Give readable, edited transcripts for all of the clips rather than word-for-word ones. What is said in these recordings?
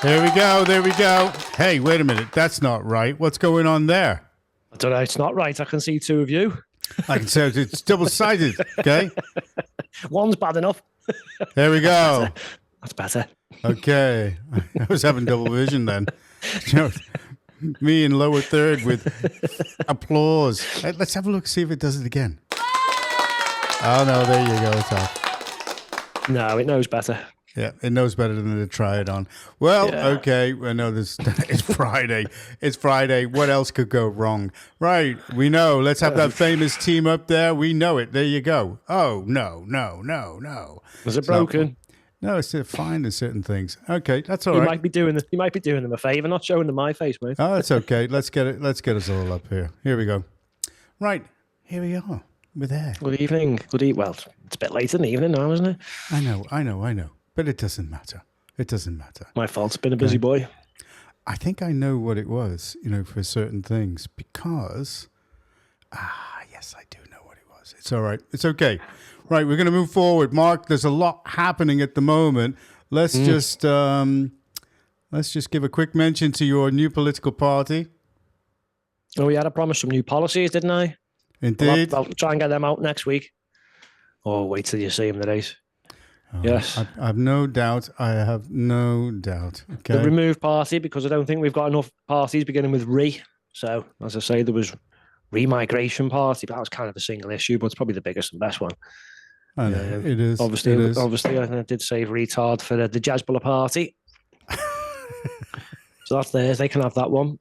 There we go. There we go. Hey, wait a minute. That's not right. What's going on there? I don't know. It's not right. I can see two of you. I can say it's double-sided. Okay. One's bad enough. There we go. That's better. Okay. I was having double vision then. You know, me in lower third with applause. Hey, let's have a look, see if it does it again. Oh, no, there you go. It's off. No, it knows better. Yeah, it knows better than to try it on. Well, Yeah. okay. I know this. It's Friday. It's Friday. What else could go wrong? Right. We know. Let's have that famous team up there. We know it. There you go. Oh, no. Was it broken? No, it's fine in certain things. Okay, that's all You right. might be doing them a favour, not showing them my face, mate. Oh, it's okay. Let's get it. Let's get us all up here. Here we go. Right. Here we are. We're there. Good evening. Well, it's a bit late in the evening now, isn't it? I know. But it doesn't matter. It doesn't matter. My fault. It's been a busy boy. I think I know what it was, for certain things because, yes, I do know what it was. It's all right. It's okay. Right, we're going to move forward. Mark, there's a lot happening at the moment. Let's just give a quick mention to your new political party. Oh, we had to promise some new policies, didn't I? Indeed. I'll try and get them out next week. Oh, wait till you see them, the days. Yes. I've no doubt. I have no doubt. Okay. The Remove Party, because I don't think we've got enough parties beginning with re. So, as I say, there was Remigration Party, but that was kind of a single issue, but it's probably the biggest and best one. I know. It is. Obviously, it is. I did save retard for the Jazzbullah Party. So that's theirs. They can have that one.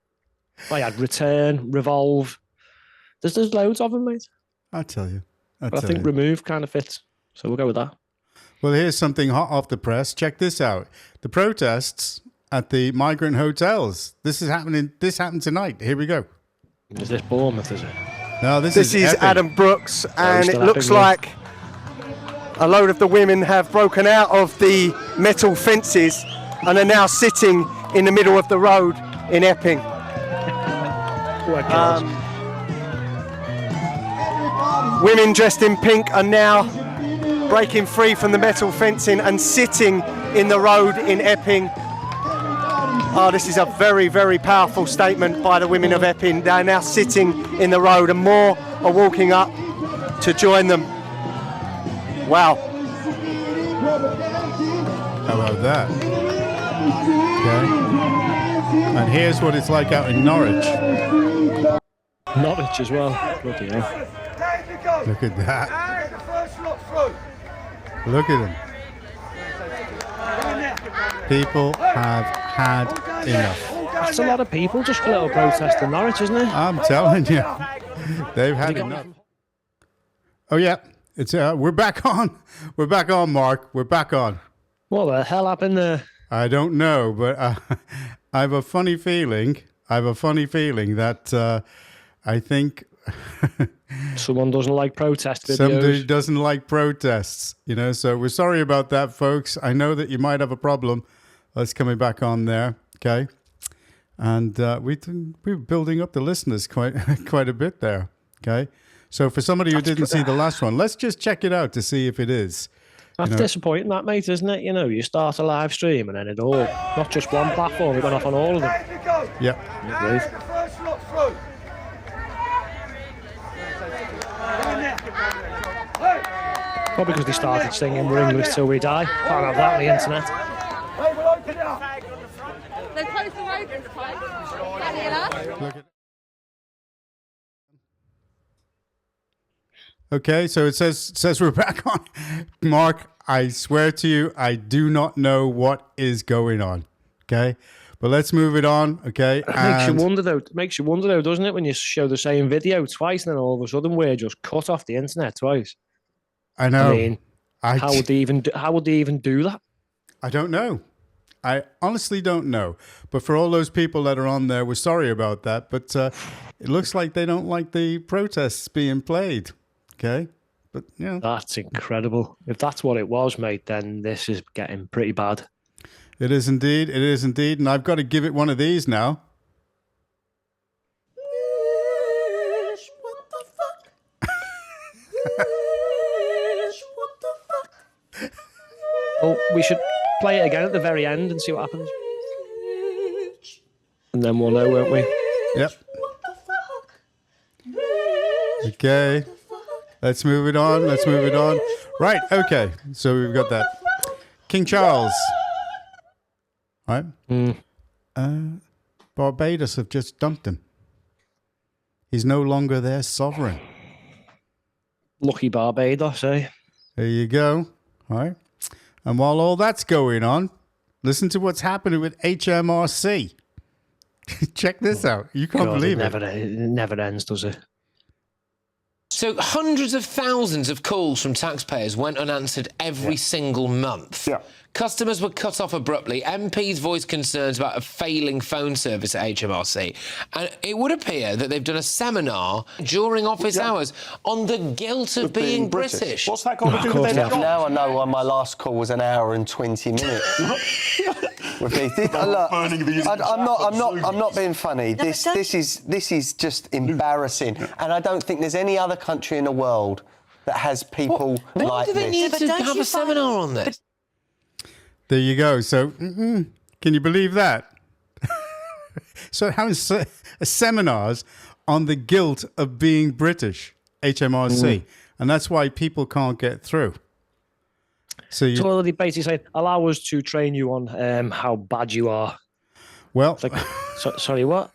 I had Return, Revolve. There's loads of them, mate. I tell you. But I think Remove kind of fits. So we'll go with that. Well, here's something hot off the press. Check this out. The protests at the migrant hotels. This is happening. This happened tonight. Here we go. Is this Bournemouth, is it? No, this is epic. Adam Brooks, and still it looks epic, like a load of the women have broken out of the metal fences and are now sitting in the middle of the road in Epping. Women dressed in pink are now breaking free from the metal fencing and sitting in the road in Epping. Oh, this is a very, very powerful statement by the women of Epping. They're now sitting in the road and more are walking up to join them. Wow. How about that? Okay. And here's what it's like out in Norwich. Norwich as well. Bloody hell. Look at that. Look at them. People have had enough. That's a lot of people just for a little protest in Norwich, isn't it? I'm telling you. They've had enough. Oh, yeah. It's we're back on. We're back on, Mark. We're back on. What the hell happened there? I don't know, but I have a funny feeling. That I think someone doesn't like protest videos. Somebody doesn't like protests, so we're sorry about that, folks. I know that you might have a problem. Let's coming back on there, okay? And we're building up the listeners quite a bit there, okay? So for somebody who didn't see the last one, let's just check it out to see if it is. That's disappointing, that, mate, isn't it? You start a live stream and then it all, not just one platform, it went off on all of them. Yep. Probably because they started singing "We're English Till We Die." Can't have that on the internet. They closed the road this time. Look at. Okay, so it says we're back on. Mark, I swear to you, I do not know what is going on. Okay, but let's move it on. Okay, Makes you wonder though, doesn't it, when you show the same video twice and then all of a sudden we're just cut off the internet twice. I know. I mean, how would they even do that? I don't know. I honestly don't know. But for all those people that are on there, we're sorry about that. But it looks like they don't like the protests being played. Okay, but that's incredible. If that's what it was, mate, then this is getting pretty bad. It is indeed. It is indeed. And I've got to give it one of these now. What the fuck? Oh, we should play it again at the very end and see what happens. and then we'll know, won't we? Yep. Okay. Let's move it on. Let's move it on. Right. Okay. So we've got that. King Charles. Right. Barbados have just dumped him. He's no longer their sovereign. Lucky Barbados, eh? There you go. All right. And while all that's going on, listen to what's happening with HMRC. Check this out. You can't God, believe it. It never ends, does it? So hundreds of thousands of calls from taxpayers went unanswered every single month. Yeah. Customers were cut off abruptly. MPs voiced concerns about a failing phone service at HMRC. And it would appear that they've done a seminar during office hours on the guilt of being British. What's that got to do with course their not. job? Now I know why my last call was an hour and 20 minutes. With these. Look, I'm not being funny. This is just embarrassing, and I don't think there's any other country in the world that has people Why like do they this. need to have a seminar on this? There you go. So, can you believe that? So, having seminars on the guilt of being British, HMRC, and that's why people can't get through. So, So they basically say, allow us to train you on how bad you are. well, It's like, sorry, what?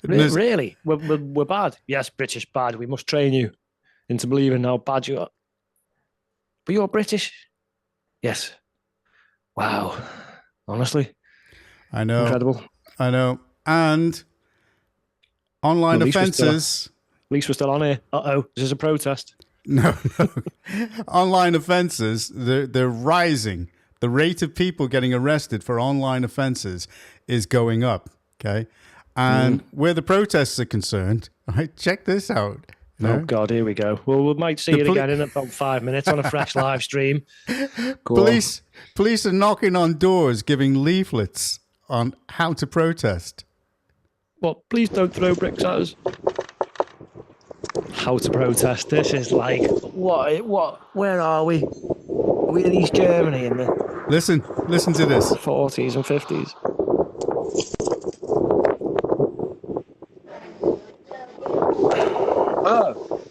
There's- Really? We're bad? Yes, British bad. We must train you into believing how bad you are. But you're British? Yes. Wow. Honestly, I know, incredible. I know, and online At least we're still- offences. At least we're still on here. Uh-oh, this is a protest. No. Online offences, they're rising. The rate of people getting arrested for online offences is going up. Okay, and where the protests are concerned, right? Check this out. You know? Oh, God, here we go. Well, we might see The it poli- again in about 5 minutes on a fresh live stream. Go on. Police are knocking on doors, giving leaflets on how to protest. Well, please don't throw bricks at us. How to protest. This is like, what, where are we? Are we in East Germany in the Listen to this. 40s and 50s? Hello.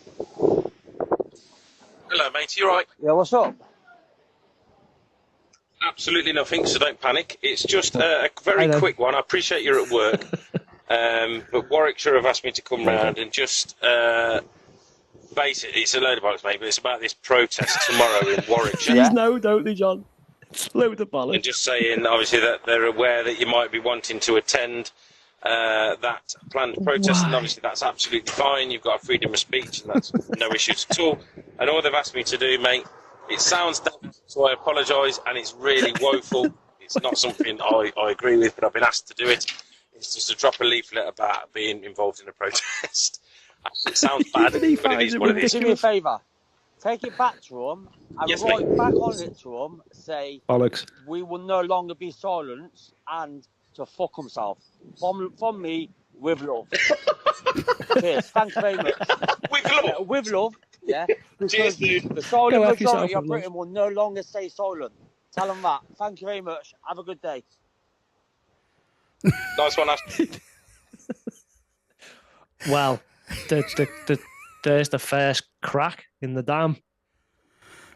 Hello, mate. You all right? Yeah, what's up? Absolutely nothing, so don't panic. It's just a very Hi there. quick one. I appreciate you're at work, but Warwickshire have asked me to come round and just basically, it's a load of bollocks, mate, but it's about this protest tomorrow in Warwickshire. Please no, don't they, John? It's a load of And bollocks. just saying, obviously, that they're aware that you might be wanting to attend that planned protest, and obviously that's absolutely fine. You've got a freedom of speech, and that's no issues at all. And all they've asked me to do, mate, it sounds daft, so I apologise, and it's really woeful. It's not something I agree with, but I've been asked to do it. It's just to drop a leaflet about being involved in a protest. It sounds bad, but it is what it is. Do me a favour. Take it back to them and Yes, write mate. back on it to them. Say, Bollocks. we will no longer be silenced and to fuck himself. From me, with love. Cheers. Thanks very much. With love. With love, yeah. Cheers, Because dude. the silent Go F yourself, majority of with Britain will no longer stay silent. Tell them that. Thank you very much. Have a good day. Nice one, Ash. Well, there's the first crack in the dam.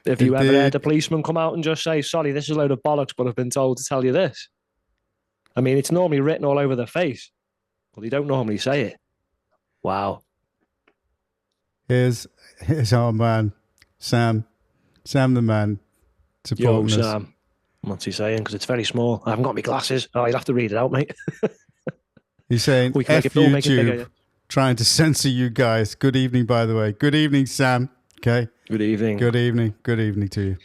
Have you ever Indeed. heard a policeman come out and just say, sorry, this is a load of bollocks, but I've been told to tell you this? I mean, it's normally written all over their face, but they don't normally say it. Wow. Here's our man, Sam the man, Yo, supporting us. Sam. What's he saying? Because it's very small. I haven't got my glasses. Oh, you'll have to read it out, mate. He's saying, We can F make it, we'll make it YouTube, bigger. Yeah. trying to censor you guys. Good evening, by the way. Good evening, Sam. Okay. Good evening. Good evening. Good evening to you.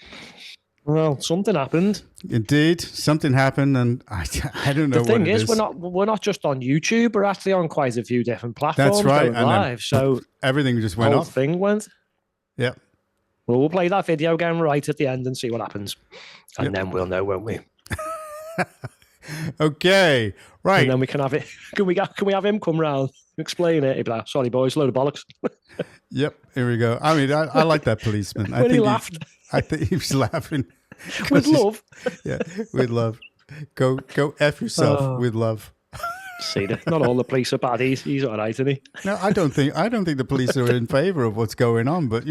Well, something happened. Indeed, something happened, and I don't know The thing what it is, we're not just on YouTube. We're actually on quite a few different platforms. That's right, going and then live. So everything just the went whole off. thing went. Yep. Well, we'll play that video again right at the end and see what happens, and Yep. then we'll know, won't we? Okay. Right. And then we can have it. Can we have him come round explain it? He'd be like, sorry, boys, load of bollocks. Yep. Here we go. I mean, I like that policeman. When he laughed. I think he was laughing. With 'Cause he's- love. Yeah, with love. Go F yourself with love. See, not all the police are bad. He's all right, isn't he? No, I don't think the police are in favour of what's going on, but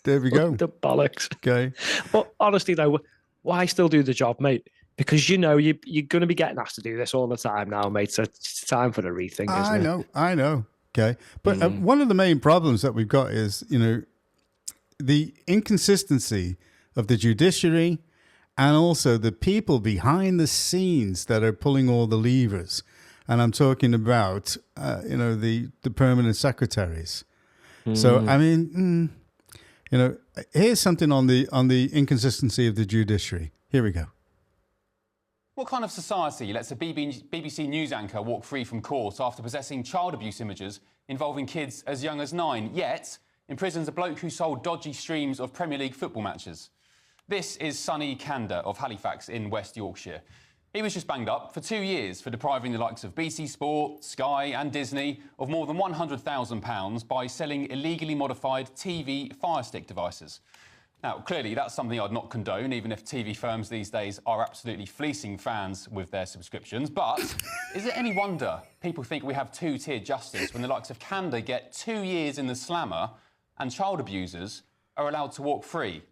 there we go. The bollocks. Okay. But honestly, though, why still do the job, mate? Because you're going to be getting asked to do this all the time now, mate. So it's time for the rethink, isn't it? I know. Okay. But one of the main problems that we've got is, the inconsistency of the judiciary and also the people behind the scenes that are pulling all the levers. And I'm talking about, the permanent secretaries. So, I mean, here's something on the inconsistency of the judiciary. Here we go. What kind of society lets a BBC News anchor walk free from court after possessing child abuse images involving kids as young as 9, yet imprisons a bloke who sold dodgy streams of Premier League football matches? This is Sonny Kander of Halifax in West Yorkshire. He was just banged up for 2 years for depriving the likes of BT Sport, Sky and Disney of more than £100,000 by selling illegally modified TV Fire Stick devices. Now, clearly, that's something I'd not condone, even if TV firms these days are absolutely fleecing fans with their subscriptions. But is it any wonder people think we have two-tier justice when the likes of Kander get 2 years in the slammer and child abusers are allowed to walk free?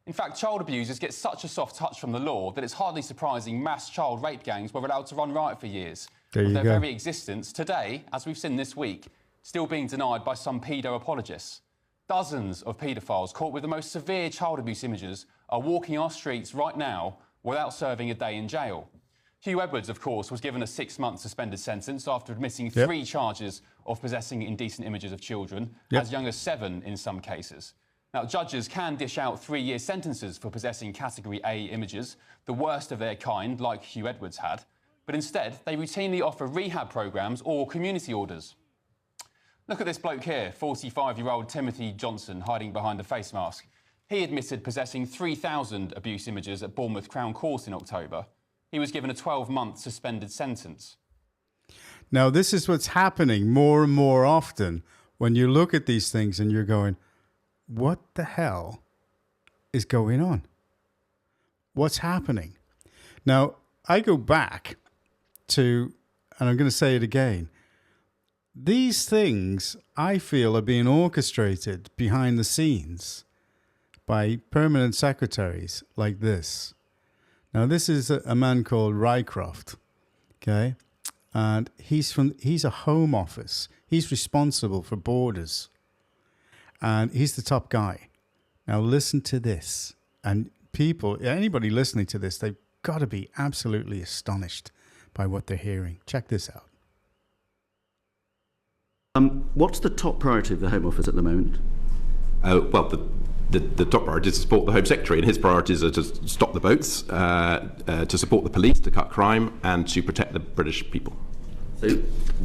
In fact, child abusers get such a soft touch from the law that it's hardly surprising mass child rape gangs were allowed to run riot for years. There you their go. very existence today, as we've seen this week, still being denied by some paedo apologists. Dozens of paedophiles caught with the most severe child abuse images are walking our streets right now without serving a day in jail. Hugh Edwards, of course, was given a 6-month suspended sentence after admitting 3 charges of possessing indecent images of children, as young as 7 in some cases. Now, judges can dish out 3-year sentences for possessing Category A images, the worst of their kind, like Hugh Edwards had, but instead they routinely offer rehab programmes or community orders. Look at this bloke here, 45-year-old Timothy Johnson, hiding behind a face mask. He admitted possessing 3,000 abuse images at Bournemouth Crown Court in October. He was given a 12-month suspended sentence. Now, this is what's happening more and more often when you look at these things and you're going, what the hell is going on? What's happening? Now, I go back to, and I'm going to say it again, these things, I feel, are being orchestrated behind the scenes by permanent secretaries like this. Now, this is a man called Rycroft, okay? And he's a Home Office. He's responsible for borders. And he's the top guy. Now, listen to this. And people, anybody listening to this, they've got to be absolutely astonished by what they're hearing. Check this out. What's the top priority of the Home Office at the moment? Well, the top priority is to support the Home Secretary, and his priorities are to stop the boats, to support the police, to cut crime, and to protect the British people. So,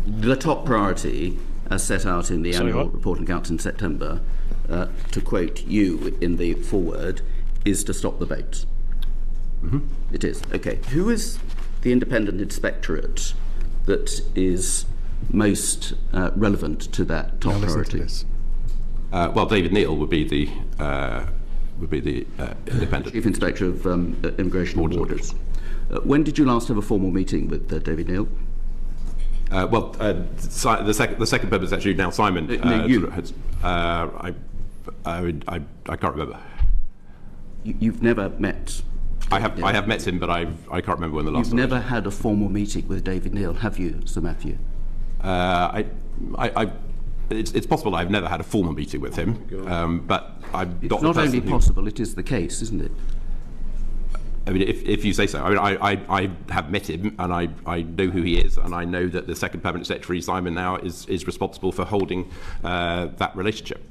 the top priority, as set out in the annual report and accounts in September, to quote you in the foreword, is to stop the boats. Mm-hmm. It is. Okay. Who is the independent inspectorate that is most relevant to that top priority? Well, David Neal would be the independent Chief Inspector of Immigration and Borders. When did you last have a formal meeting with David Neal? Well, the second permanent secretary now, Simon. You. I can't remember. You've never met. I have met him, but I can't remember when the last. You've never had a formal meeting with David Neal, have you, Sir Matthew? It's possible I've never had a formal meeting with him, but I'm it's not. Not only possible, it is the case, isn't it? I mean, if you say so. I mean, I have met him, and I know who he is, and I know that the second permanent secretary, Simon, now is responsible for holding that relationship.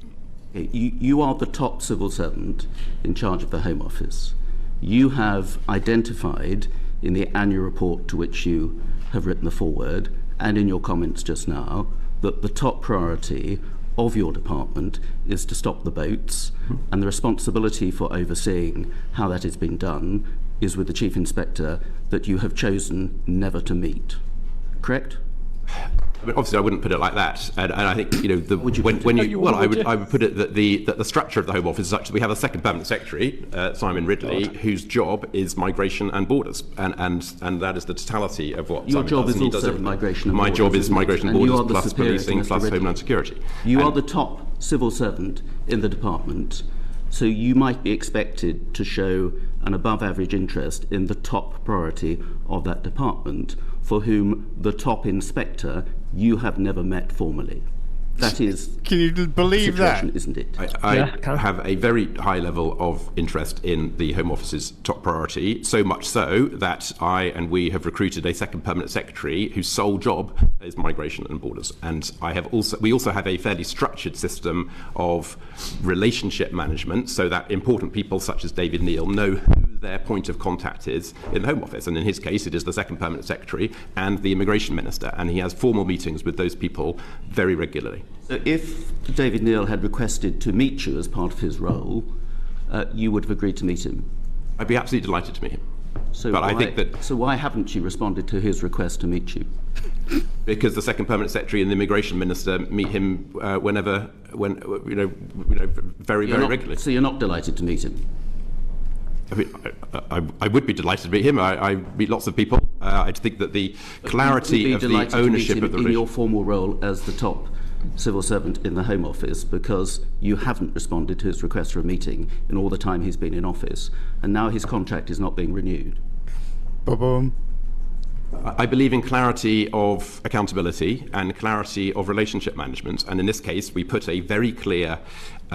Okay. You are the top civil servant in charge of the Home Office. You have identified in the annual report to which you have written the foreword, and in your comments just now, that the top priority of your department is to stop the boats, and the responsibility for overseeing how that is being done is with the Chief Inspector that you have chosen never to meet. Correct? I mean, obviously, I wouldn't put it like that, and I think I would put it that the structure of the Home Office is such that we have a second permanent secretary, Simon Ridley, whose job is migration and borders, and that is the totality of what your Simon job does, is also migration. And my borders, job is migration and borders plus policing plus Ridley. Homeland Security. You are the top civil servant in the department, so you might be expected to show an above-average interest in the top priority of that department, for whom the top inspector you have never met formally. That is. Can you believe that? Isn't it? I have a very high level of interest in the Home Office's top priority, so much so that I and we have recruited a second permanent secretary whose sole job is migration and borders. And we also have a fairly structured system of relationship management, so that important people such as David Neil know who their point of contact is in the Home Office. And in his case, it is the second permanent secretary and the immigration minister. And he has formal meetings with those people very regularly. So if David Neil had requested to meet you as part of his role, you would have agreed to meet him? I'd be absolutely delighted to meet him. So why haven't you responded to his request to meet you? Because the second permanent secretary and the immigration minister meet him very regularly. So you're not delighted to meet him? I mean, I would be delighted to meet him. I meet lots of people. I think that the clarity of the ownership of the in your formal role as the top civil servant in the Home Office, because you haven't responded to his request for a meeting in all the time he's been in office, and now his contract is not being renewed. Boom. I believe in clarity of accountability and clarity of relationship management, and in this case we put a very clear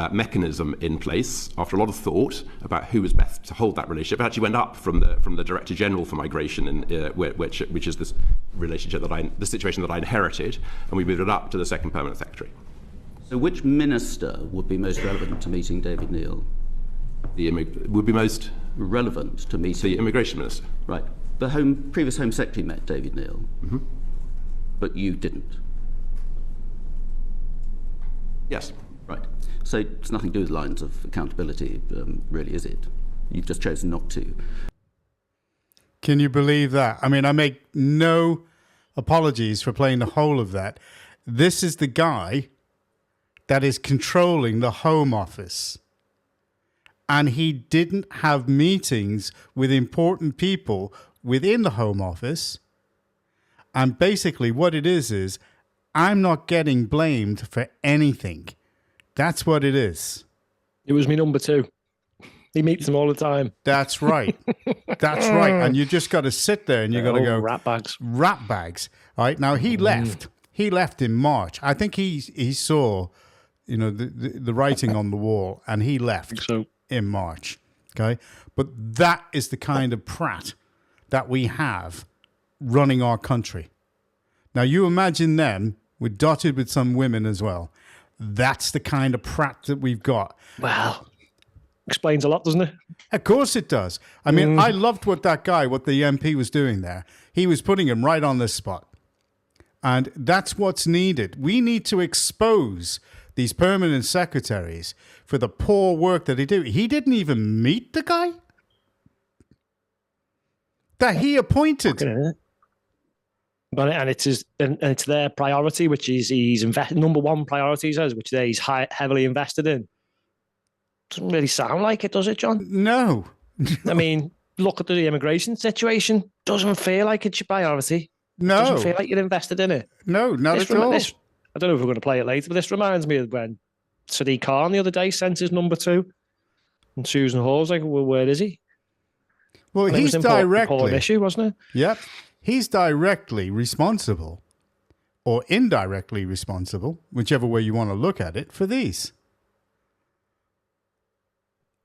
mechanism in place after a lot of thought about who was best to hold that relationship. It actually went up from the Director General for Migration, which is this relationship the situation that I inherited, and we moved it up to the second permanent secretary. So which minister would be most relevant to meeting David Neil? Would be most relevant to meeting the immigration minister. Right. The previous Home Secretary met David Neil, but you didn't. Yes. Right. So it's nothing to do with lines of accountability, really, is it? You've just chosen not to. Can you believe that? I mean, I make no apologies for playing the whole of that. This is the guy that is controlling the Home Office. And he didn't have meetings with important people within the Home Office. And basically what it is I'm not getting blamed for anything. That's what it is. It was me number 2. He meets them all the time. That's right. That's right. And you just got to sit there and you got to go... rat bags. Rat bags. All right. Now, he left. He left in March. I think he saw, the writing on the wall, and he left in March. Okay. But that is the kind of prat that we have running our country. Now, you imagine them, we're dotted with some women as well. That's the kind of prat that we've got. Well, explains a lot, doesn't it? Of course it does. I mean, I loved what the MP was doing there. He was putting him right on the spot. And that's what's needed. We need to expose these permanent secretaries for the poor work that they do. He didn't even meet the guy that he appointed. But and it's their priority, which is number one priority, he says, which he's heavily invested in. Doesn't really sound like it, does it, John? No. I mean, look at the immigration situation. Doesn't feel like it's your priority. No. Doesn't feel like you're invested in it. No, not at all. I don't know if we're going to play it later, but this reminds me of when Sadiq Khan the other day sent his number 2, and Susan Hall was like, "Well, where is he?" Well, he's directly issue, wasn't it? Yep, he's directly responsible, or indirectly responsible, whichever way you want to look at it, for these.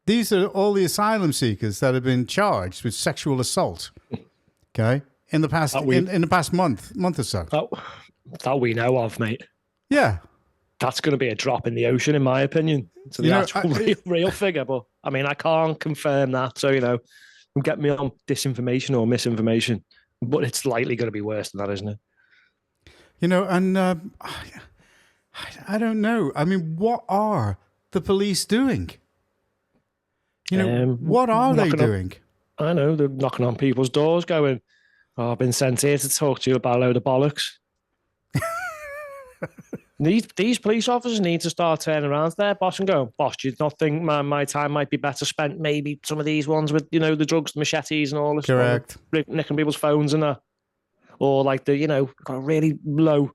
These are all the asylum seekers that have been charged with sexual assault. Okay, in the past in the past month or so. That we know of, mate. Yeah. That's going to be a drop in the ocean, in my opinion, to the actual real figure. But, I mean, I can't confirm that. So, don't get me on disinformation or misinformation. But it's likely going to be worse than that, isn't it? And I don't know. I mean, what are the police doing? What are they doing? I know. They're knocking on people's doors going, I've been sent here to talk to you about a load of bollocks. These police officers need to start turning around to their boss and go, boss, do you not think my time might be better spent maybe some of these ones with, the drugs, the machetes and all this? Correct. Nicking people's phones and that. Or like got a really low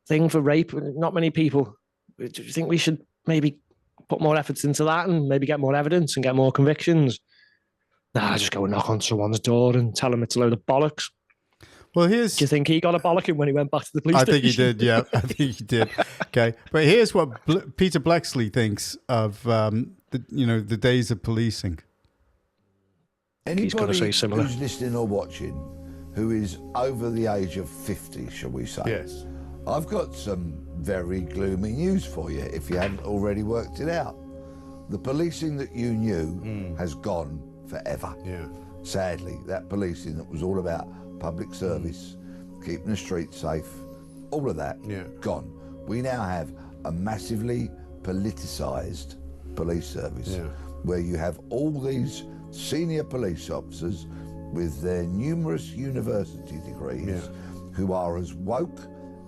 thing for rape. Not many people. Do you think we should maybe put more efforts into that and maybe get more evidence and get more convictions? Nah, just go and knock on someone's door and tell them it's a load of bollocks. Well, Do you think he got a bollocking when he went back to the police I station? think he did, yeah. I think he did. Okay. But here's what Peter Bleksley thinks of, the days of policing. He's got to say similar. Who's listening or watching who is over the age of 50, shall we say? Yes. I've got some very gloomy news for you if you haven't already worked it out. The policing that you knew has gone forever. Yeah. Sadly, that policing that was all about public service, keeping the streets safe, all of that, gone. We now have a massively politicised police service where you have all these senior police officers with their numerous university degrees who are as woke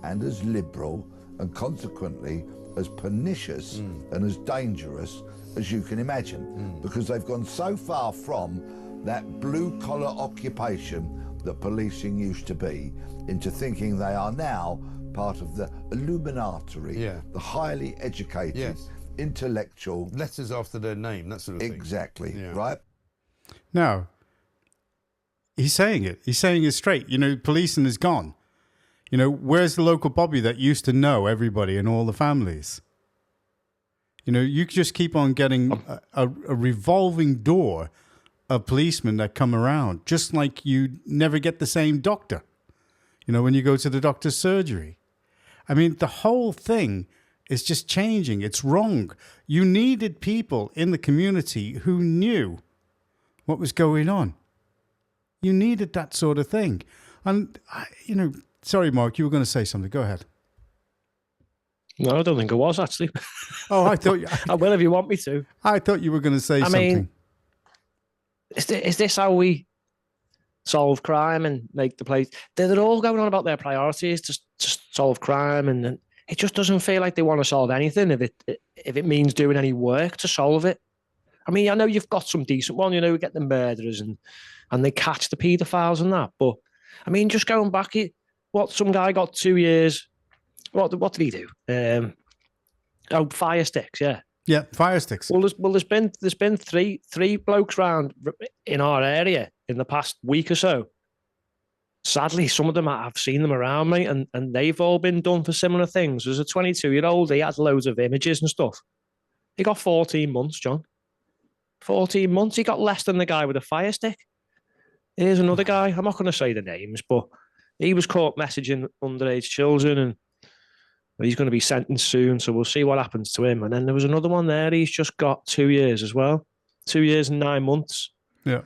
and as liberal and consequently as pernicious and as dangerous as you can imagine because they've gone so far from that blue-collar occupation that policing used to be into thinking they are now part of the illuminatory, the highly educated, intellectual... Letters after their name, that sort of thing. Exactly, right? Now, he's saying it. He's saying it straight. Policing is gone. Where's the local Bobby that used to know everybody and all the families? You just keep on getting a revolving door of policemen that come around, just like you never get the same doctor, when you go to the doctor's surgery. I mean, the whole thing is just changing. It's wrong. You needed people in the community who knew what was going on. You needed that sort of thing. And, sorry, Mark, you were going to say something. Go ahead. No, I don't think I was, actually. Oh, I thought... I will if you want me to. I thought you were going to say something. Mean, is this how we solve crime and make the place? They're all going on about their priorities to solve crime, and it just doesn't feel like they want to solve anything if it means doing any work to solve it. I mean, I know you've got some decent one, we get the murderers and they catch the paedophiles and that, but I mean, just going back, some guy got 2 years. What did he do? Fire sticks, yeah. Yeah, fire sticks. Well, there's been three blokes round in our area in the past week or so. Sadly, some of them, I've seen them around me, and they've all been done for similar things. There's a 22-year-old, he had loads of images and stuff. He got 14 months, John. 14 months. He got less than the guy with a fire stick. Here's another guy. I'm not going to say the names, but he was caught messaging underage children, and he's going to be sentenced soon, so we'll see what happens to him. And then there was another one there. He's just got 2 years as well. 2 years and 9 months. Yeah.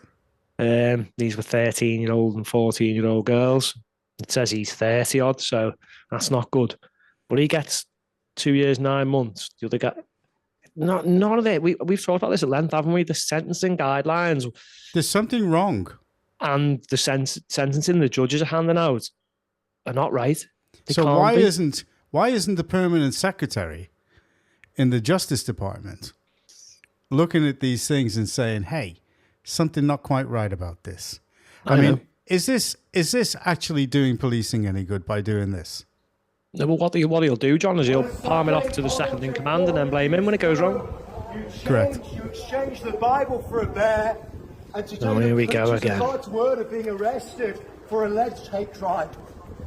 These were 13-year-old and 14-year-old girls. It says he's 30-odd, so that's not good. But he gets 2 years, 9 months. The other guy... None of it. We've talked about this at length, haven't we? The sentencing guidelines. There's something wrong. And the sentencing the judges are handing out are not right. So why isn't the permanent secretary in the Justice Department looking at these things and saying, hey, something not quite right about this? I mean, is this actually doing policing any good by doing this? No, well, what he'll do, John, is he'll palm it off to the second in command and then blame him when it goes wrong. Correct. You exchange the Bible for a bear, and today here we go again. God's word of being arrested for alleged hate crime.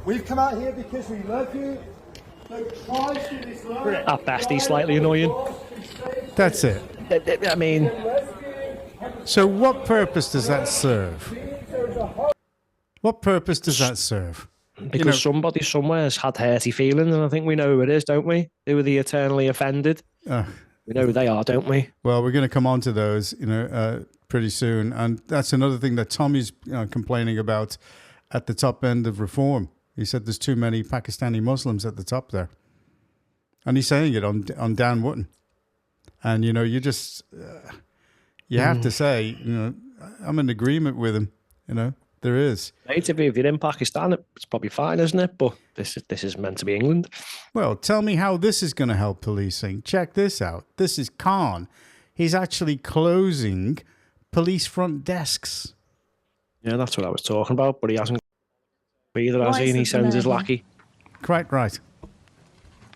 We've come out here because we love you. So Christ in His love. At best, he's slightly annoying. That's it. I mean, so what purpose does that serve? What purpose does that serve? Because somebody somewhere has had hurty feelings, and I think we know who it is, don't we? Who are the eternally offended? We know who they are, don't we? Well, we're going to come on to those, pretty soon, and that's another thing that Tommy's complaining about at the top end of reform. He said there's too many Pakistani Muslims at the top there, and he's saying it on Dan Wootton. And you just you have to say, I'm in agreement with him. There is. Mate, if you're in Pakistan, it's probably fine, isn't it? But this is meant to be England. Well, tell me how this is going to help policing. Check this out. This is Khan. He's actually closing police front desks. Yeah, that's what I was talking about, but he hasn't either, has Why he? And he is it sends his American? lackey. Quite right.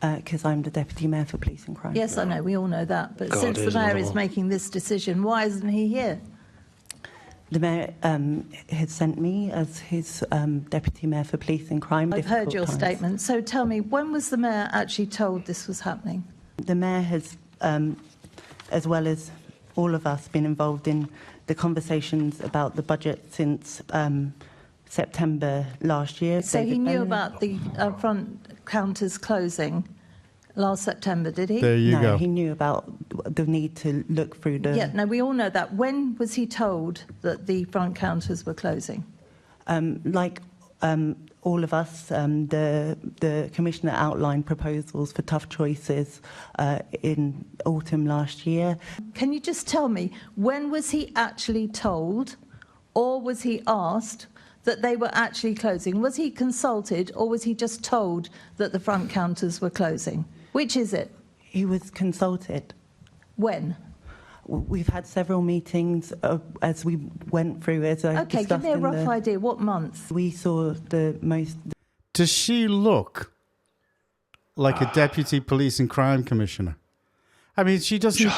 Because I'm the Deputy Mayor for Police and Crime. Yes, I know, we all know that. But God, since the there's mayor another is one. making this decision, why isn't he here? The Mayor has sent me as his Deputy Mayor for Police and Crime. I've heard difficult your times. statement. So tell me, when was the mayor actually told this was happening? The Mayor has, as well as all of us, been involved in the conversations about the budget since September last year. So he David knew Bowen. about the front counters closing last September, did he? There you no, go. he knew about the need to look through the... Yeah, no, we all know that. When was he told that the front counters were closing? Like all of us, the Commissioner outlined proposals for tough choices in autumn last year. Can you just tell me, when was he actually told, or was he asked, that they were actually closing? Was he consulted, or was he just told that the front counters were closing? Which is it? He was consulted. When? We've had several meetings as we went through, as I Okay, give discussed me a in rough the- idea. What month? We saw the most... Does she look like a deputy police and crime commissioner? I mean, she doesn't.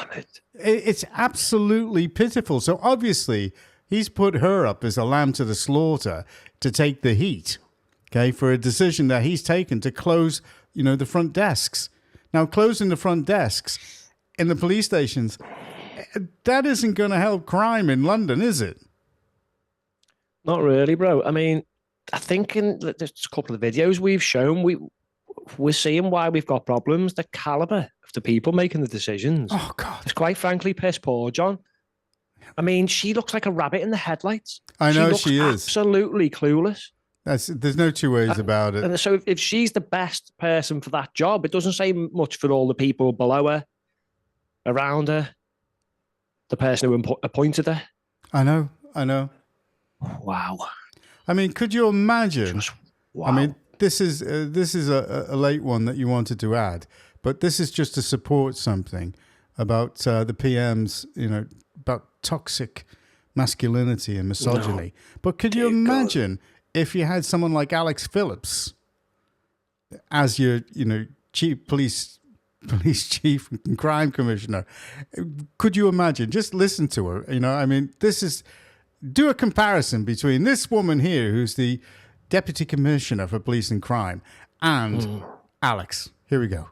It's absolutely pitiful. So obviously, he's put her up as a lamb to the slaughter to take the heat, okay, for a decision that he's taken to close, the front desks. Now, closing the front desks in the police stations, that isn't going to help crime in London, is it? Not really, bro. I mean, I think in there's a couple of videos we've shown, we're seeing why we've got problems. The caliber of the people making the decisions. Oh, God. It's quite frankly piss poor, John. I mean, she looks like a rabbit in the headlights. I know looks she is. Absolutely clueless. There's no two ways about it. And so if she's the best person for that job, it doesn't say much for all the people below her, around her, the person who appointed her. I know. Wow. I mean, could you imagine? Wow. I mean, this is a late one that you wanted to add, but this is just to support something about the PM's, about toxic masculinity and misogyny. No. But could you imagine if you had someone like Alex Phillips as your, chief police chief and crime commissioner? Could you imagine? Just listen to her. I mean, do a comparison between this woman here, who's the deputy commissioner for police and crime, and Alex. Here we go.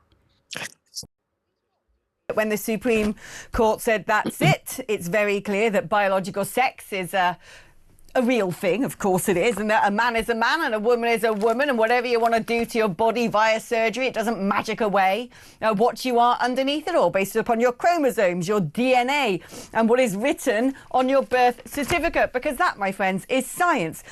When the Supreme Court said that's it, it's very clear that biological sex is a real thing. Of course it is, and that a man is a man and a woman is a woman, and whatever you want to do to your body via surgery, it doesn't magic away what you are underneath it all, based upon your chromosomes, your DNA, and what is written on your birth certificate, because that, my friends, is science.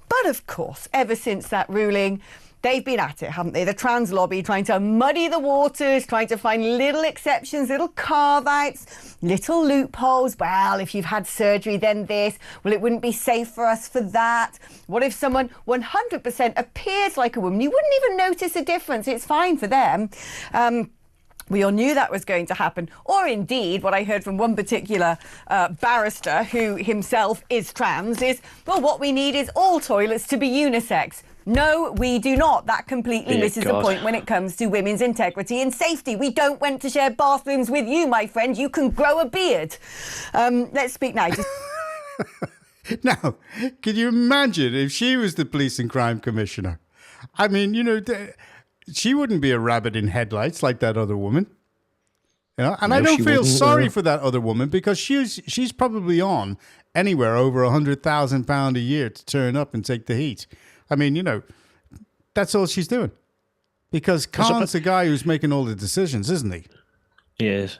But of course, ever since that ruling, they've been at it, haven't they? The trans lobby trying to muddy the waters, trying to find little exceptions, little carve-outs, little loopholes. Well, if you've had surgery, then this. Well, it wouldn't be safe for us for that. What if someone 100% appears like a woman? You wouldn't even notice a difference. It's fine for them. We all knew that was going to happen. Or indeed, what I heard from one particular barrister who himself is trans is, well, what we need is all toilets to be unisex. No, we do not. That completely misses the point when it comes to women's integrity and safety. We don't want to share bathrooms with you, my friend. You can grow a beard. Let's speak now. Now, can you imagine if she was the police and crime commissioner? I mean, she wouldn't be a rabbit in headlights like that other woman. And I don't feel sorry for that other woman, because she's probably on anywhere over £100,000 a year to turn up and take the heat. I mean, that's all she's doing. Because Khan's the guy who's making all the decisions, isn't he? He is.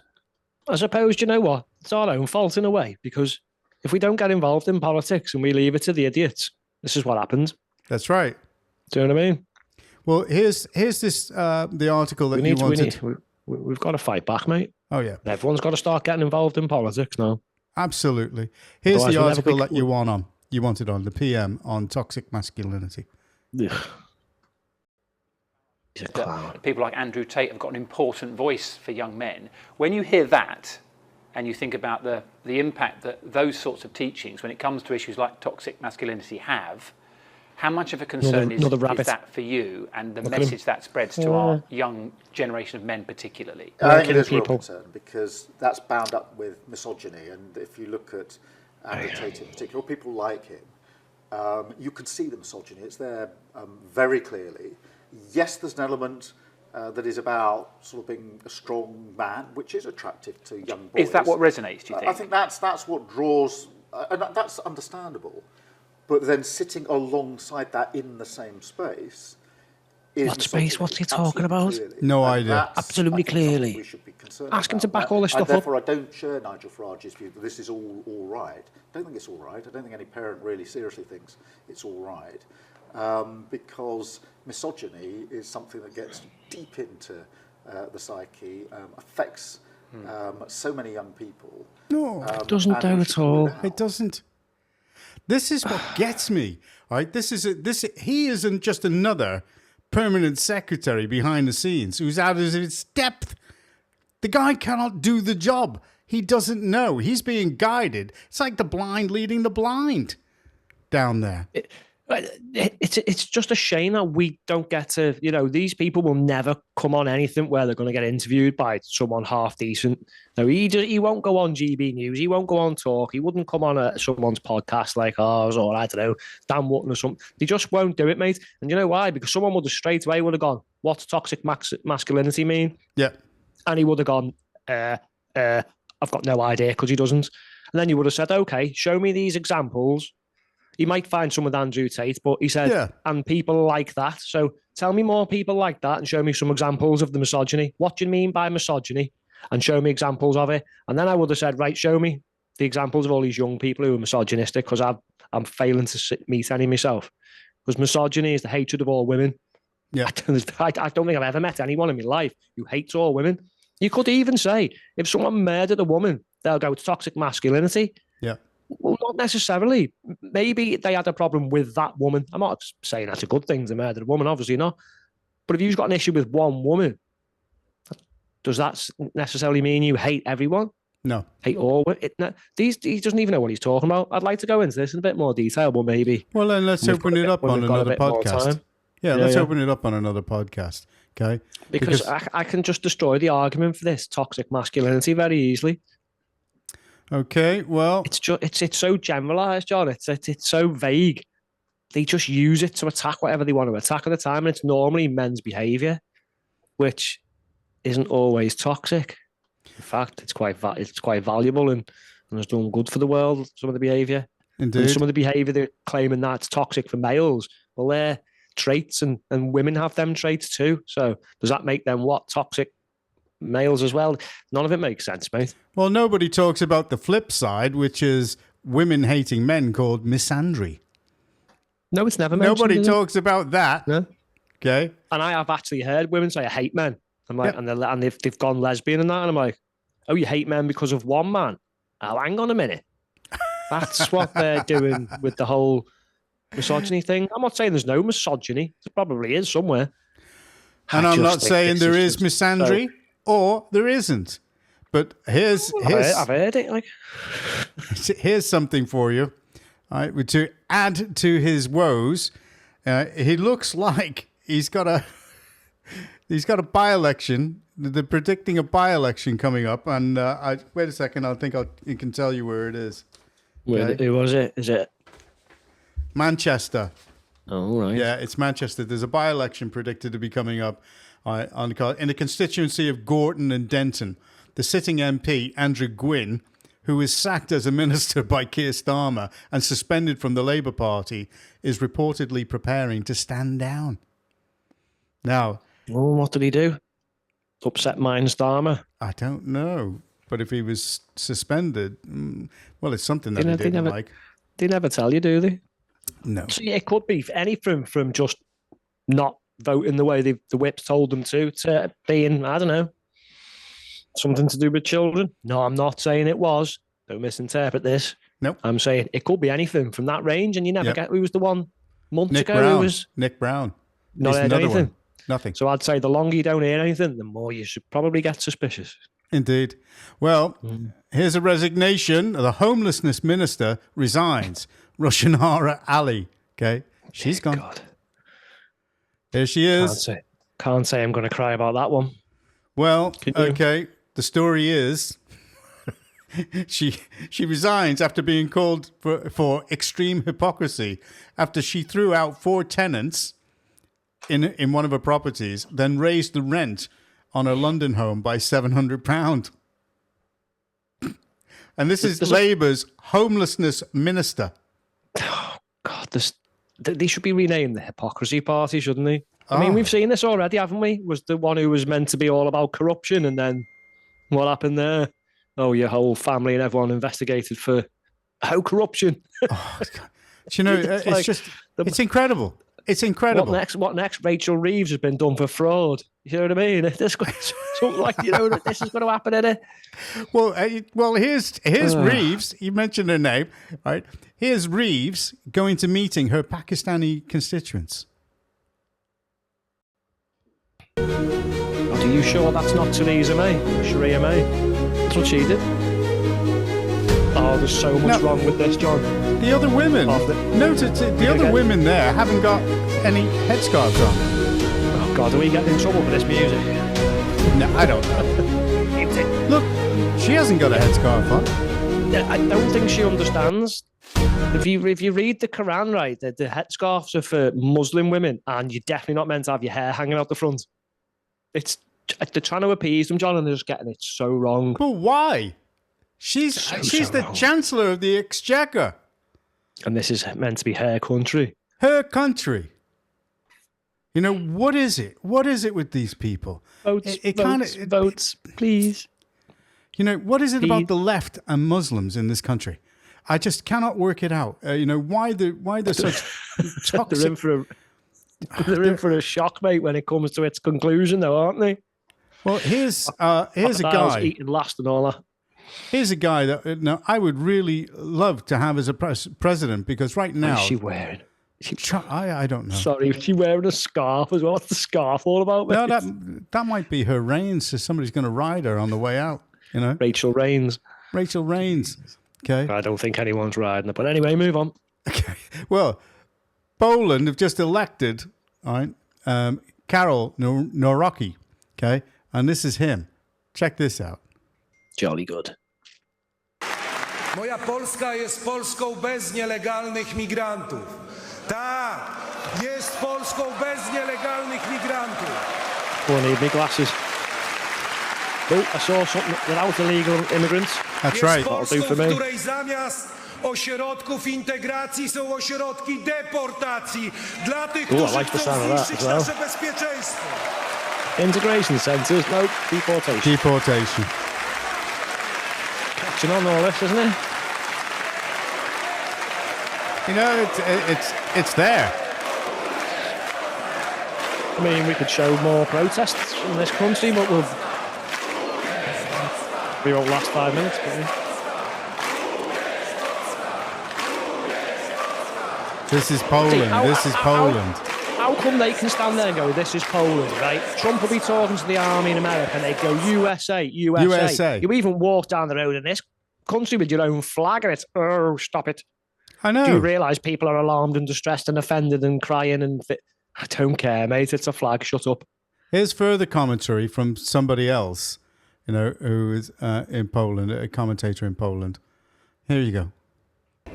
I suppose, you know what? It's our own fault in a way, because if we don't get involved in politics and we leave it to the idiots, this is what happens. That's right. Do you know what I mean? Well, here's this the article that you wanted. We've got to fight back, mate. Oh, yeah. Everyone's got to start getting involved in politics now. Absolutely. Here's Otherwise, the we'll article that you want on. You wanted on the PM on toxic masculinity. That people like Andrew Tate have got an important voice for young men. When you hear that, and you think about the impact that those sorts of teachings, when it comes to issues like toxic masculinity, have, how much of a concern is that for you and the message that spreads to our young generation of men particularly? I think it is a real concern because that's bound up with misogyny. And if you look at Andrew Tate in particular, or people like him, you can see the misogyny. It's there very clearly. Yes, there's an element that is about sort of being a strong man, which is attractive to young boys. Is that what resonates, do you think? I think that's what draws, and that's understandable. But then sitting alongside that in the same space is what space? What's he talking about? Clearly. No idea. Absolutely clearly. We should be concerned Ask him to about back all this stuff therefore, up. I don't share Nigel Farage's view that this is all right. I don't think it's all right. I don't think any parent really seriously thinks it's all right. Because misogyny is something that gets deep into the psyche, affects so many young people. No, it doesn't do at all. It doesn't. This is what gets me, right? He isn't just another permanent secretary behind the scenes who's out of his depth. The guy cannot do the job. He doesn't know. He's being guided. It's like the blind leading the blind down there. It's just a shame that we don't get to, these people will never come on anything where they're going to get interviewed by someone half decent. No, he won't go on GB News. He won't go on Talk. He wouldn't come on someone's podcast like ours or, I don't know, Dan Wootton or something. They just won't do it, mate. And you know why? Because someone would have straight away would have gone, what's toxic masculinity mean? Yeah. And he would have gone, I've got no idea, because he doesn't. And then you would have said, okay, show me these examples. He might find some with Andrew Tate, but he said, and people like that. So tell me more people like that and show me some examples of the misogyny. What do you mean by misogyny? And show me examples of it. And then I would have said, right, show me the examples of all these young people who are misogynistic, because I'm failing to meet any myself. Because misogyny is the hatred of all women. Yeah. I don't think I've ever met anyone in my life who hates all women. You could even say, if someone murdered a woman, they'll go, it's toxic masculinity. Yeah. Well, not necessarily. Maybe they had a problem with that woman. I'm not saying that's a good thing to murder a woman, obviously not. But if you've got an issue with one woman, does that necessarily mean you hate everyone? No. Hate all women? He doesn't even know what he's talking about. I'd like to go into this in a bit more detail, but maybe... Well, then let's open it up on another podcast. Yeah, let's open it up on another podcast, okay? Because I can just destroy the argument for this toxic masculinity very easily. Okay, well, it's so generalized, John. It's so vague. They just use it to attack whatever they want to attack at the time, and it's normally men's behaviour, which isn't always toxic. In fact, it's quite valuable and it's done good for the world. Some of the behaviour, indeed. And some of the behaviour they're claiming that's toxic for males. Well, they're traits, and women have them traits too. So does that make them what, toxic males as well? None of it makes sense, mate. Well, nobody talks about the flip side, which is women hating men, called misandry. No, it's never mentioned. Nobody talks about that. No. Okay. And I have actually heard women say, I hate men. I'm like, and they've gone lesbian and that, and I'm like, oh, you hate men because of one man? Oh, hang on a minute. That's what they're doing with the whole misogyny thing. I'm not saying there's no misogyny. There probably is somewhere. And I'm not saying there is misandry or there isn't. But here's I've heard it. Like, here's something for you. All right, to add to his woes, he looks like he's got a by-election. They're predicting a by-election coming up, and wait a second. I think I can tell you where it is. Okay? Who was it? Is it Manchester? Oh, right. Yeah, it's Manchester. There's a by-election predicted to be coming up in the constituency of Gorton and Denton. The sitting MP, Andrew Gwynn, who was sacked as a minister by Keir Starmer and suspended from the Labour Party, is reportedly preparing to stand down. Now, what did he do? Upset Mine Starmer? I don't know. But if he was suspended, well, it's something that he didn't like. They never tell you, do they? No. So, yeah, it could be anything from just not voting the way the whips told them to being, I don't know, something to do with children. No, I'm not saying it was. Don't misinterpret this. Nope. I'm saying it could be anything from that range, and you never get who was the one months Nick ago Brown. who was Nick Brown. not He's heard another anything. one. Nothing. So I'd say the longer you don't hear anything, the more you should probably get suspicious. Indeed. Well, here's a resignation. The homelessness minister resigns. Rushanara Ali. Okay. She's gone. God. There she is. Can't say I'm going to cry about that one. Well, okay. The story is she resigns after being called for extreme hypocrisy after she threw out 4 tenants in one of her properties, then raised the rent on her London home by £700. And this is Labour's homelessness minister. Oh, God, they should be renamed the Hypocrisy Party, shouldn't they? I mean, we've seen this already, haven't we? Was the one who was meant to be all about corruption, and then what happened there? Oh, your whole family and everyone investigated for corruption. Oh, God. You know, it's incredible. It's incredible. What next? Rachel Reeves has been done for fraud. You know what I mean? This something like this is going to happen, isn't it? Well, here's Reeves. You mentioned her name, right? Here's Reeves going to meeting her Pakistani constituents. Are you sure that's not Theresa May? Sharia May? That's what she did. Oh, there's so much wrong with this, John. The other women, the other women there haven't got any headscarves on. Oh God, are we getting in trouble for this music? No, I don't know. Look, she hasn't got a headscarf on. I don't think she understands. If you read the Quran, right, the headscarves are for Muslim women, and you're definitely not meant to have your hair hanging out the front. They're trying to appease them, John, and they're just getting it so wrong. But why? She's the wrong. Chancellor of the Exchequer. And this is meant to be her country. Her country. You know, what is it? What is it with these people? Votes, please. You know, what is it about the left and Muslims in this country? I just cannot work it out. You know, why they're such toxic. They're in for a shock, mate, when it comes to its conclusion, though, aren't they? Well, here's a guy eating last and all that. Here's a guy that I would really love to have as a president, because right now... What is she wearing? I don't know. Sorry, is she wearing a scarf as well? What's the scarf all about? No, that might be her reins, so somebody's going to ride her on the way out, you know? Rachel Reigns. Okay. I don't think anyone's riding her, but anyway, move on. Okay. Well, Poland have just elected, all right, Karol Nawrocki, okay? And this is him. Check this out. Jolly good. Moja Polska jest Polską bez nielegalnych migrantów. Tak, jest Polską bez nielegalnych migrantów. Oh, I need my glasses. Oh, I saw something without illegal immigrants. That's right. Jest Polską, That'll do for me. w której zamiast ośrodków integracji są ośrodki deportacji dla tych, którzy chcą zniszczyć nasze bezpieczeństwo. Integration centres, no, deportation. Deportation. Catching on all this, isn't it? You know, it's there. I mean, we could show more protests in this country, but we won't last 5 minutes, could we? This is Poland. How come they can stand there and go, this is Poland, right? Trump will be talking to the army in America and they go, USA. You even walk down the road in this country with your own flag and it's, oh, stop it. I know. Do you realise people are alarmed and distressed and offended and crying and... I don't care, mate. It's a flag. Shut up. Here's further commentary from somebody else, you know, who is in Poland, a commentator in Poland. Here you go.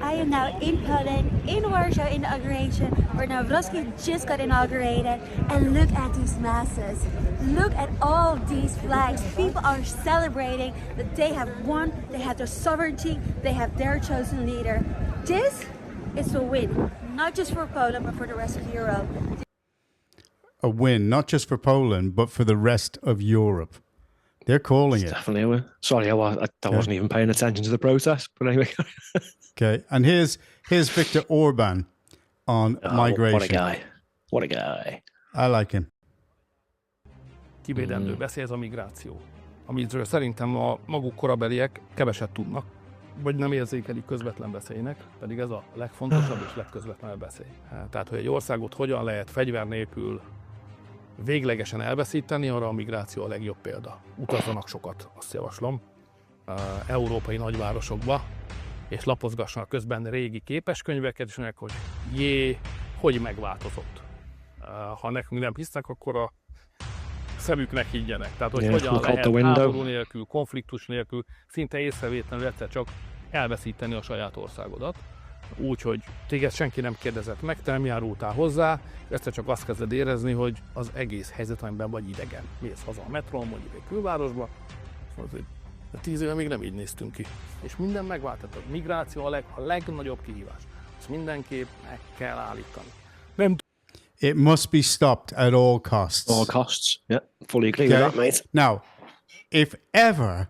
I am now in Poland, in Warsaw inauguration, where Nawrocki just got inaugurated, and look at these masses. Look at all these flags. People are celebrating that they have won, they have their sovereignty, they have their chosen leader. This is a win, not just for Poland, but for the rest of Europe. A win, not just for Poland, but for the rest of Europe. They're calling it. Definitely a win. Sorry, I wasn't even paying attention to the protest, but anyway. Okay, and here's Viktor Orban on migration. What a guy. I like him. Kivédendő veszély ez a migráció, amiről szerintem a maguk korabeliek keveset tudnak. vagy nem érzékelik közvetlen veszélynek, pedig ez a legfontosabb és legközvetlenebb veszély. Tehát, hogy egy országot hogyan lehet fegyver nélkül véglegesen elveszíteni, arra a migráció a legjobb példa. Utazzanak sokat, azt javaslom, európai nagyvárosokba, és lapozgassanak közben régi képeskönyveket, és mondják, hogy hogy megváltozott. Ha nekünk nem hisznek, akkor a szemüknek higgyenek. Tehát, hogy hogyan lehet háború nélkül, konfliktus nélkül, szinte észrevétlenül egyszer csak elveszíteni a saját országodat. Úgy, hogy téged senki nem kérdezett meg, te nem járultál hozzá, és egyszer csak azt kezded érezni, hogy az egész helyzetben vagy idegen. Mész haza a metrón, mondjuk egy külvárosba, de 10 éve még nem így néztünk ki. És minden megváltozott. Migráció a legnagyobb kihívás. Ezt mindenképp meg kell állítani. Nem It must be stopped at all costs. All costs, yeah. Fully agree with that, mate. Now, if ever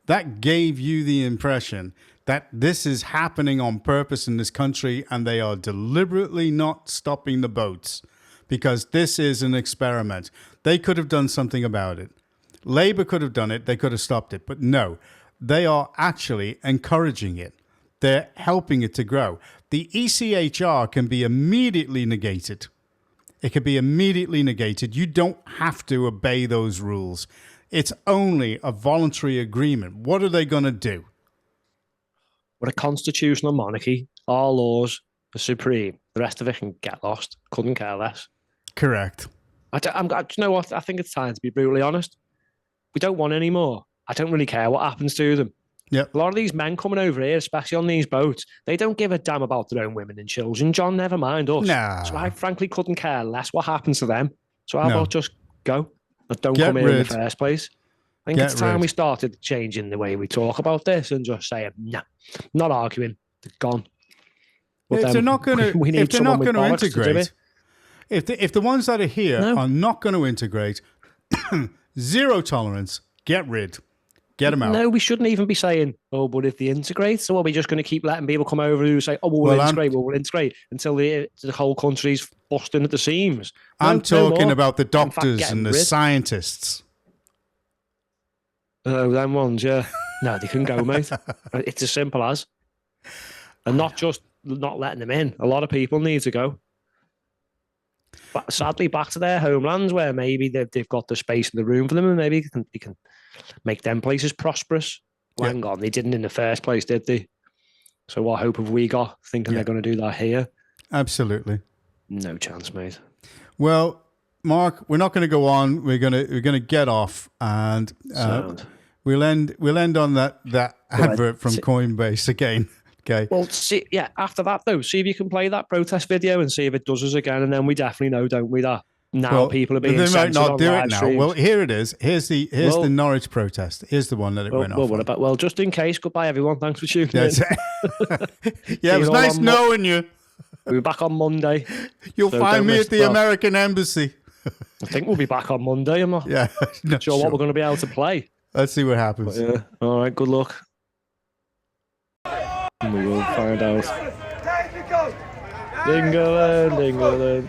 that gave you the impression that this is happening on purpose in this country and they are deliberately not stopping the boats because this is an experiment, they could have done something about it. Labour could have done it, they could have stopped it, but no, they are actually encouraging it. They're helping it to grow. The ECHR can be immediately negated. It can be immediately negated. You don't have to obey those rules. It's only a voluntary agreement. What are they going to do? We're a constitutional monarchy. Our laws are supreme. The rest of it can get lost. Couldn't care less. Correct. Do you know what? I think it's time to be brutally honest. We don't want any more. I don't really care what happens to them. Yep. A lot of these men coming over here, especially on these boats, they don't give a damn about their own women and children. John, never mind us. Nah. So I frankly couldn't care less what happens to them. So how No. about just go? And don't Get come here in rid. the first place. I think Get it's time rid. we started changing the way we talk about this and just saying, no, not arguing. They're gone. But If then they're not going to, we need if they're someone not with going to bollocks to do integrate, it. if the ones that are here are not going to integrate, zero tolerance. Get rid. Get them out. No, we shouldn't even be saying, oh, but if they integrate, so are we just going to keep letting people come over who say, oh, well, Well, we'll integrate until the whole country's busting at the seams? No, I'm no talking more. about the In fact, doctors getting and the rid. scientists. Oh, them ones, yeah. No, they can go, mate. It's as simple as. And not just not letting them in. A lot of people need to go. But sadly, back to their homelands where maybe they've got the space and the room for them, and maybe they can make them places prosperous. Well, hang on, they didn't in the first place, did they? So what hope have we got thinking they're going to do that here? Absolutely. No chance, mate. Well, Mark, we're not going to go on. We're going to get off, and Sound. we'll end on that advert from See- Coinbase again. Okay. Well, see, yeah, after that, though, see if you can play that protest video and see if it does us again, and then we definitely know, don't we, that now Well, people are being they might censored not on do live it now. streams. Well, here it is. Here's the Well- Norwich protest. Here's the one that it went off. What about? Well, just in case. Goodbye, everyone. Thanks for tuning That's in. Yeah, it was See you all nice on knowing you. We'll be back on Monday. You'll So find don't me miss at the well, American Embassy. I think we'll be back on Monday. I'm not Yeah, not sure what we're going to be able to play. Let's see what happens. But, yeah. All right. Good luck. And we will find out. England, England.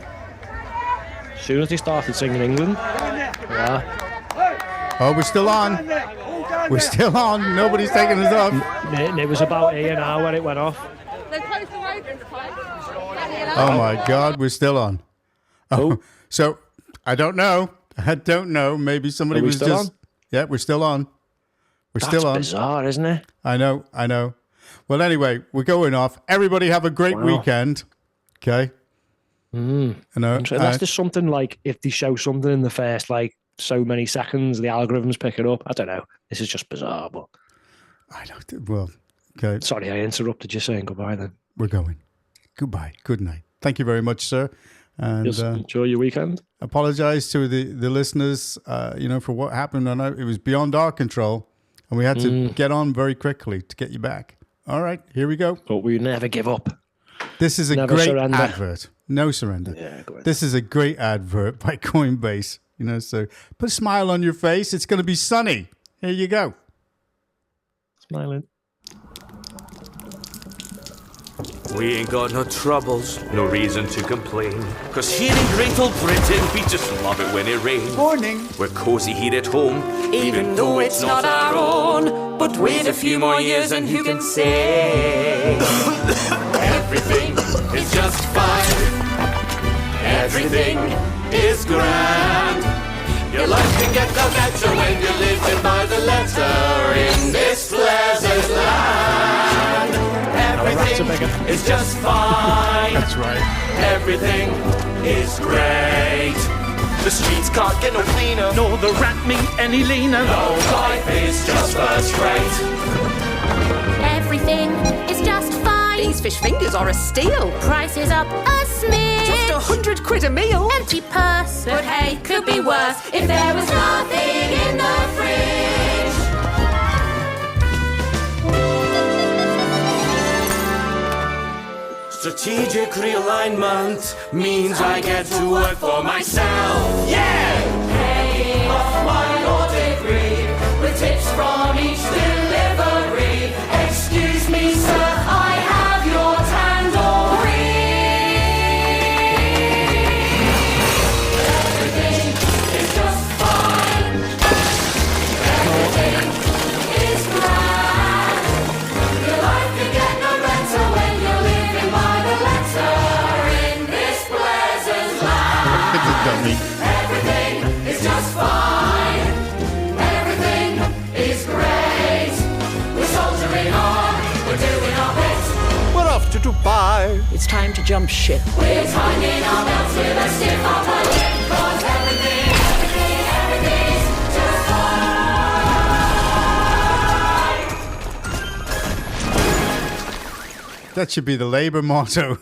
As soon as they started singing England, yeah. Oh, we're still on. We're still on. Nobody's taking us off. And it was about here now when it went off. They closed the road this time. Oh my God, we're still on. Oh, so I don't know. Maybe somebody Are we was still just. on? Yeah, we're still on. We're That's still on. bizarre, isn't it? I know. Well, anyway, we're going off. Everybody have a great Wow. weekend. Okay. You know, unless there's something like if they show something in the first like so many seconds, the algorithms pick it up. I don't know. This is just bizarre, but I don't. Well, okay. Sorry, I interrupted you saying goodbye. Then We're going. Goodbye. Good night. Thank you very much, sir. And just enjoy your weekend. apologize to the listeners. For what happened. I know it was beyond our control, and we had to get on very quickly to get you back. All right, here we go. But we never give up. This is a Never great surrender. advert. No surrender. Yeah, go ahead. This is a great advert by Coinbase. So put a smile on your face. It's going to be sunny. Here you go. Smiling. We ain't got no troubles, no reason to complain. 'Cause here in Great Old Britain, we just love it when it rains. Morning. We're cozy here at home, even though it's not our own. But Wait a few more years and who can say? Everything is just fine. Everything is grand. Your life can get no better when you're living by the letter in this pleasant land. Everything is just fine. That's right. Everything is great. The streets can't get no cleaner, nor the rat meat any leaner. No, life is just first rate. Everything is just fine. These fish fingers are a steal. Prices up a smidge. Just 100 quid a meal. Empty purse, but hey, could be worse if there was nothing in the fridge. Strategic realignment means I get to work for myself. Yeah! Paying off my law degree with tips from each delivery. Excuse me, sir, I have your tandoori. Everything is just fine. Everything is grand. Your life can get no better when you're living by the letter in this pleasant land. It's a dummy. Everything is just fine. Everything is great. We're soldiering on. We're doing our bit. We're off to Dubai. It's time to jump ship. We're tightening our belts with a stiff upper lip. 'Cause everything's just fine. That should be the Labour motto.